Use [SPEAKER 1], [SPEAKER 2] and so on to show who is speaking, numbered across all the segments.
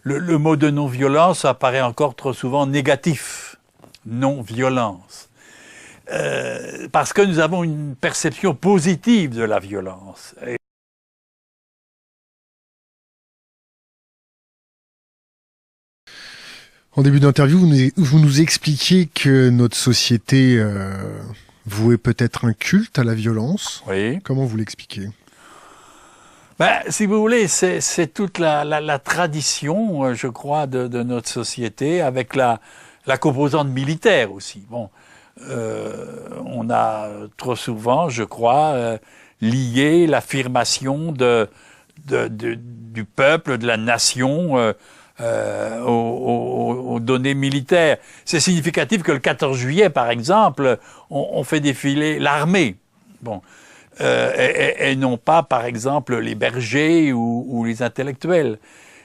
[SPEAKER 1] le mot de non-violence apparaît encore trop souvent négatif. Non-violence. Parce que nous avons une perception positive de la violence.
[SPEAKER 2] En début d'interview, vous nous expliquiez que notre société vouait peut-être un culte à la violence.
[SPEAKER 1] Oui.
[SPEAKER 2] Comment vous l'expliquez?
[SPEAKER 1] Si vous voulez, c'est toute la tradition, je crois, de notre société, avec la composante militaire aussi. Bon, on a trop souvent, je crois, lié l'affirmation du peuple, de la nation, aux données militaires. C'est significatif que le 14 juillet, par exemple, on fait défiler l'armée. Bon. Et non pas, par exemple, les bergers ou les intellectuels.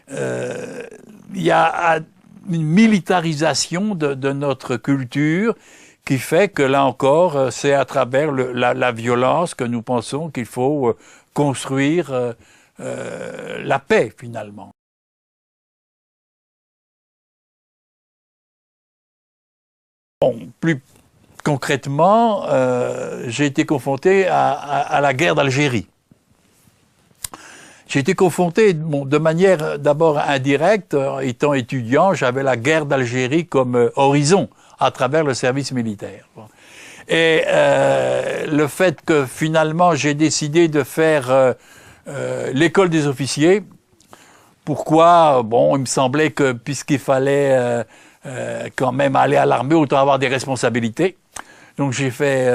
[SPEAKER 1] Il y a une militarisation de notre culture qui fait que, là encore, c'est à travers la violence que nous pensons qu'il faut construire la paix, finalement. Bon, plus concrètement, j'ai été confronté à la guerre d'Algérie. J'ai été confronté de manière d'abord indirecte. Étant étudiant, j'avais la guerre d'Algérie comme horizon à travers le service militaire. Et le fait que finalement j'ai décidé de faire l'école des officiers, pourquoi? Bon, il me semblait que puisqu'il fallait quand même aller à l'armée, autant avoir des responsabilités. Donc j'ai fait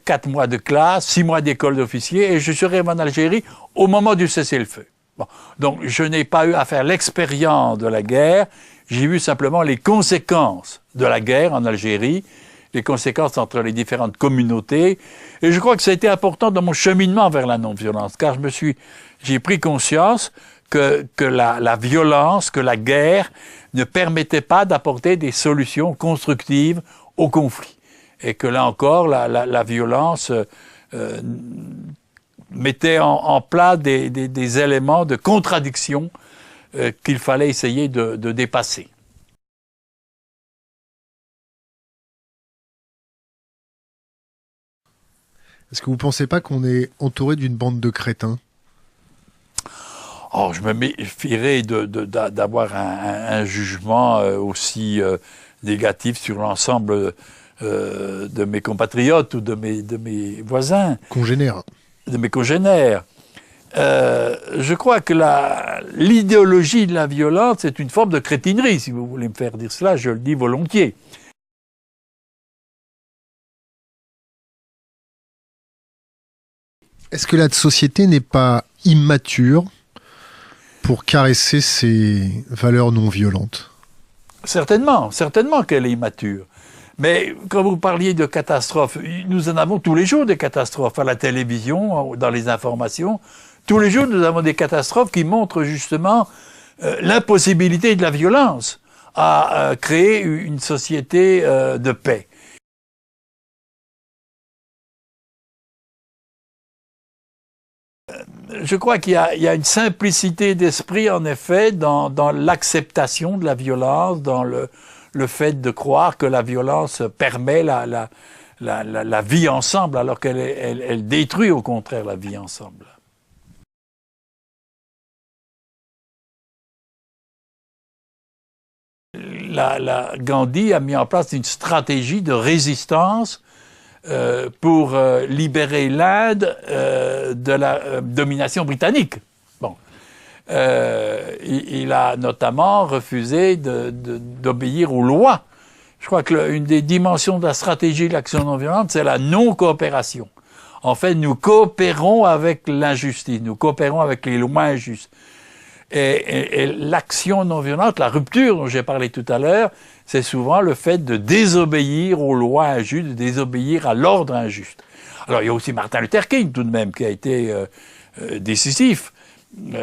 [SPEAKER 1] 4 mois de classe, 6 mois d'école d'officier, et je suis arrivé en Algérie au moment du cessez-le-feu. Bon. Donc je n'ai pas eu à faire l'expérience de la guerre, j'ai vu simplement les conséquences de la guerre en Algérie, les conséquences entre les différentes communautés, et je crois que ça a été important dans mon cheminement vers la non-violence, car j'ai pris conscience que la violence, que la guerre ne permettait pas d'apporter des solutions constructives au conflit. Et que là encore, la violence mettait en plat des éléments de contradiction qu'il fallait essayer de dépasser.
[SPEAKER 2] Est-ce que vous ne pensez pas qu'on est entouré d'une bande de crétins?
[SPEAKER 1] Oh, je me méfierais d'avoir un jugement aussi négatif sur l'ensemble de mes compatriotes ou de mes voisins.
[SPEAKER 2] Congénères.
[SPEAKER 1] De mes congénères. Je crois que l'idéologie de la violence est une forme de crétinerie, si vous voulez me faire dire cela, je le dis volontiers.
[SPEAKER 2] Est-ce que la société n'est pas immature pour caresser ces valeurs non violentes?
[SPEAKER 1] Certainement qu'elle est immature. Mais quand vous parliez de catastrophes, nous en avons tous les jours des catastrophes à la télévision, dans les informations. Tous les jours, nous avons des catastrophes qui montrent justement l'impossibilité de la violence à créer une société de paix. Je crois qu'il y a une simplicité d'esprit, en effet, dans l'acceptation de la violence, dans le fait de croire que la violence permet la vie ensemble, alors qu'elle détruit au contraire la vie ensemble. Gandhi a mis en place une stratégie de résistance pour libérer l'Inde de la domination britannique. Bon. Il a notamment refusé d'obéir aux lois. Je crois qu'une des dimensions de la stratégie de l'action non violente, c'est la non-coopération. En fait, nous coopérons avec l'injustice, nous coopérons avec les lois injustes. Et l'action non violente, la rupture dont j'ai parlé tout à l'heure, c'est souvent le fait de désobéir aux lois injustes, de désobéir à l'ordre injuste. Alors il y a aussi Martin Luther King tout de même qui a été décisif.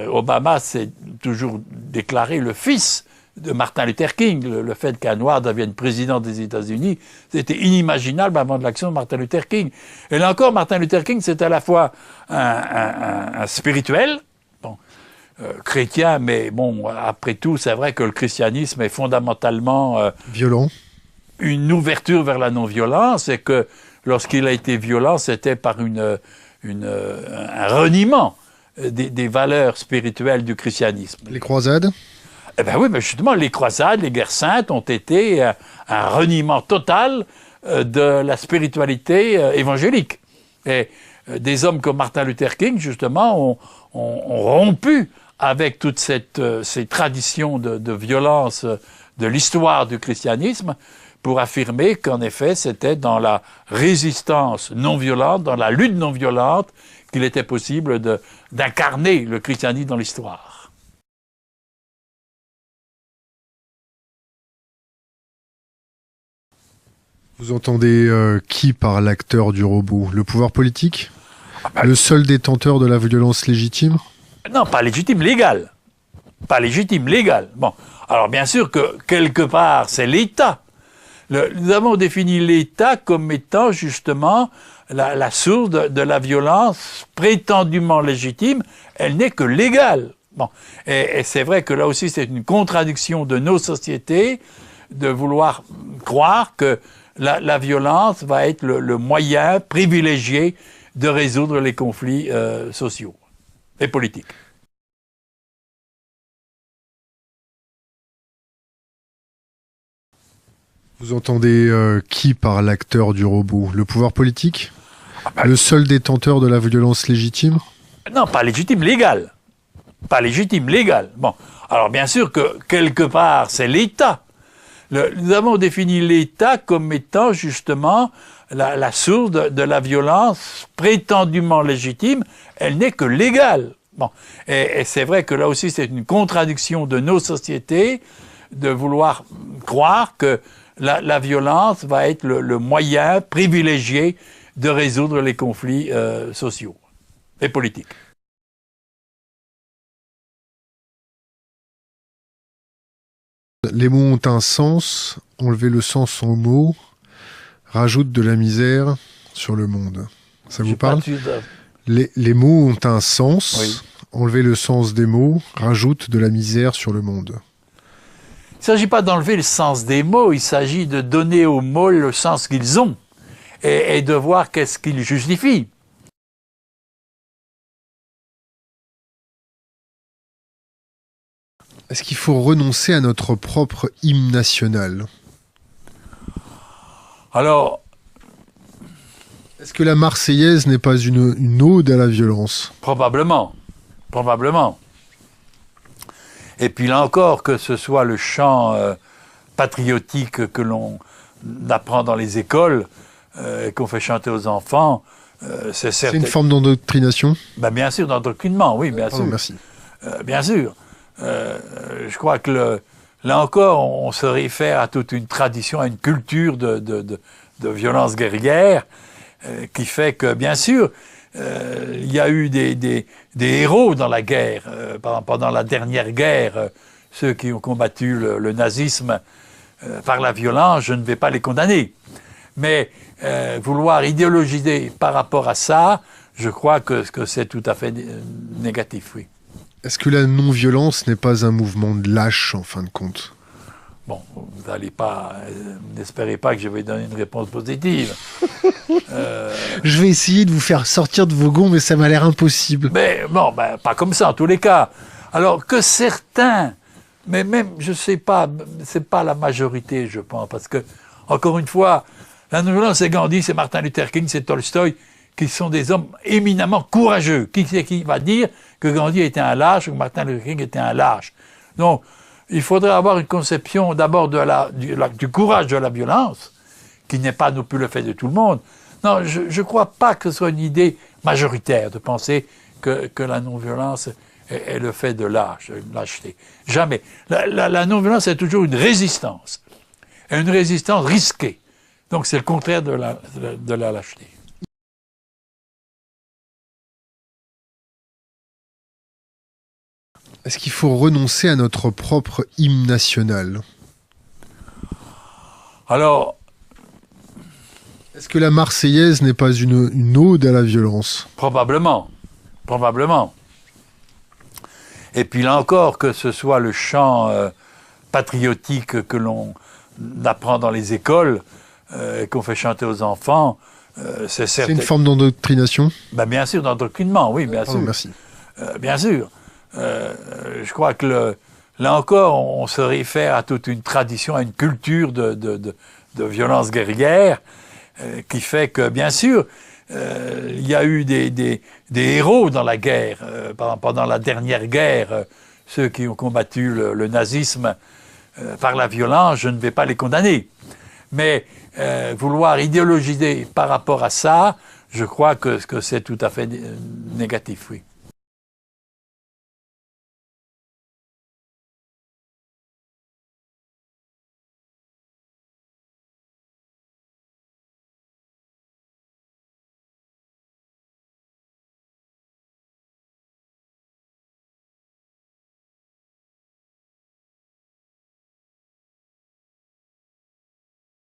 [SPEAKER 1] Obama s'est toujours déclaré le fils de Martin Luther King. Le fait qu'un noir devienne président des États-Unis, c'était inimaginable avant de l'action de Martin Luther King. Et là encore, Martin Luther King, c'est à la fois un spirituel, bon, chrétien, mais bon, après tout, c'est vrai que le christianisme est fondamentalement
[SPEAKER 2] violent.
[SPEAKER 1] Une ouverture vers la non-violence, et que lorsqu'il a été violent, c'était par un reniement des valeurs spirituelles du christianisme.
[SPEAKER 2] Les croisades?
[SPEAKER 1] Eh ben oui, mais justement, les croisades, les guerres saintes ont été un reniement total de la spiritualité évangélique. Et des hommes comme Martin Luther King, justement, ont rompu avec toutes ces traditions de violence de l'histoire du christianisme, pour affirmer qu'en effet, c'était dans la résistance non violente, dans la lutte non violente, qu'il était possible d'incarner le christianisme dans l'histoire.
[SPEAKER 2] Vous entendez qui par l'acteur du robot? Le pouvoir politique? Le seul détenteur de la violence légitime?
[SPEAKER 1] Non, pas légitime, légale. Pas légitime, légale. Bon, alors bien sûr que quelque part, c'est l'État. Nous avons défini l'État comme étant justement la source de la violence prétendument légitime. Elle n'est que légale. Bon. Et c'est vrai que là aussi, c'est une contradiction de nos sociétés de vouloir croire que la violence va être le moyen privilégié de résoudre les conflits sociaux et politiques.
[SPEAKER 2] Vous entendez qui par l'acteur du robot? Le pouvoir politique? Le seul détenteur de la violence légitime?
[SPEAKER 1] Non, pas légitime, légale. Pas légitime, légale. Bon, alors bien sûr que quelque part, c'est l'État. Nous avons défini l'État comme étant justement la source de la violence prétendument légitime. Elle n'est que légale. Bon. Et c'est vrai que là aussi, c'est une contradiction de nos sociétés de vouloir croire que la violence va être le moyen privilégié de résoudre les conflits sociaux et politiques.
[SPEAKER 2] Les mots ont un sens, enlever le sens aux mots, rajoute de la misère sur le monde. Ça vous parle? Les mots ont un sens, oui. Enlever le sens des mots, rajoute de la misère sur le monde.
[SPEAKER 1] Il ne s'agit pas d'enlever le sens des mots, il s'agit de donner aux mots le sens qu'ils ont et de voir qu'est-ce qu'ils justifient.
[SPEAKER 2] Est-ce qu'il faut renoncer à notre propre hymne national?
[SPEAKER 1] Alors...
[SPEAKER 2] Est-ce que la Marseillaise n'est pas une ode à la violence?
[SPEAKER 1] Probablement. Probablement. Et puis là encore, que ce soit le chant patriotique que l'on apprend dans les écoles, qu'on fait chanter aux enfants, c'est certain.
[SPEAKER 2] C'est une forme d'endoctrination?
[SPEAKER 1] Ben, bien sûr, d'endoctrinement, oui, bien sûr.
[SPEAKER 2] Merci.
[SPEAKER 1] Bien sûr. Je crois que là encore, on se réfère à toute une tradition, à une culture de violence guerrière, qui fait que, bien sûr, il y a eu des héros dans la guerre. Pendant la dernière guerre, ceux qui ont combattu le nazisme par la violence, je ne vais pas les condamner. Mais vouloir idéologiser par rapport à ça, je crois que c'est tout à fait négatif, oui.
[SPEAKER 2] Est-ce que la non-violence n'est pas un mouvement de lâche, en fin de compte?
[SPEAKER 1] Bon, vous n'allez pas... n'espérez pas que je vais donner une réponse positive.
[SPEAKER 2] Je vais essayer de vous faire sortir de vos gonds, mais ça m'a l'air impossible.
[SPEAKER 1] Mais bon, ben, pas comme ça, en tous les cas. Alors que certains, mais même, je sais pas, c'est pas la majorité, je pense, parce que, encore une fois, la non-violence, c'est Gandhi, c'est Martin Luther King, c'est Tolstoï, qui sont des hommes éminemment courageux. Qui c'est qui va dire que Gandhi était un lâche ou que Martin Luther King était un lâche? Donc, il faudrait avoir une conception d'abord du courage de la violence, qui n'est pas non plus le fait de tout le monde. Non, je ne crois pas que ce soit une idée majoritaire de penser que la non-violence est le fait de lâcheté. Jamais. La non-violence est toujours une résistance. Et une résistance risquée. Donc c'est le contraire de la lâcheté.
[SPEAKER 2] Est-ce qu'il faut renoncer à notre propre hymne national?
[SPEAKER 1] Alors...
[SPEAKER 2] Est-ce que la Marseillaise n'est pas une ode à la violence?
[SPEAKER 1] Probablement. Probablement. Et puis là encore, que ce soit le chant patriotique que l'on apprend dans les écoles, qu'on fait chanter aux enfants, c'est certain.
[SPEAKER 2] C'est une forme d'endoctrination?
[SPEAKER 1] Ben, bien sûr, d'endoctrinement, oui, bien sûr.
[SPEAKER 2] Merci.
[SPEAKER 1] Bien sûr. Je crois que là encore, on se réfère à toute une tradition, à une culture de violence guerrière qui fait que, bien sûr, il y a eu des héros dans la guerre. Pendant la dernière guerre, ceux qui ont combattu le nazisme par la violence, je ne vais pas les condamner. Mais vouloir idéologiser par rapport à ça, je crois que c'est tout à fait négatif, oui.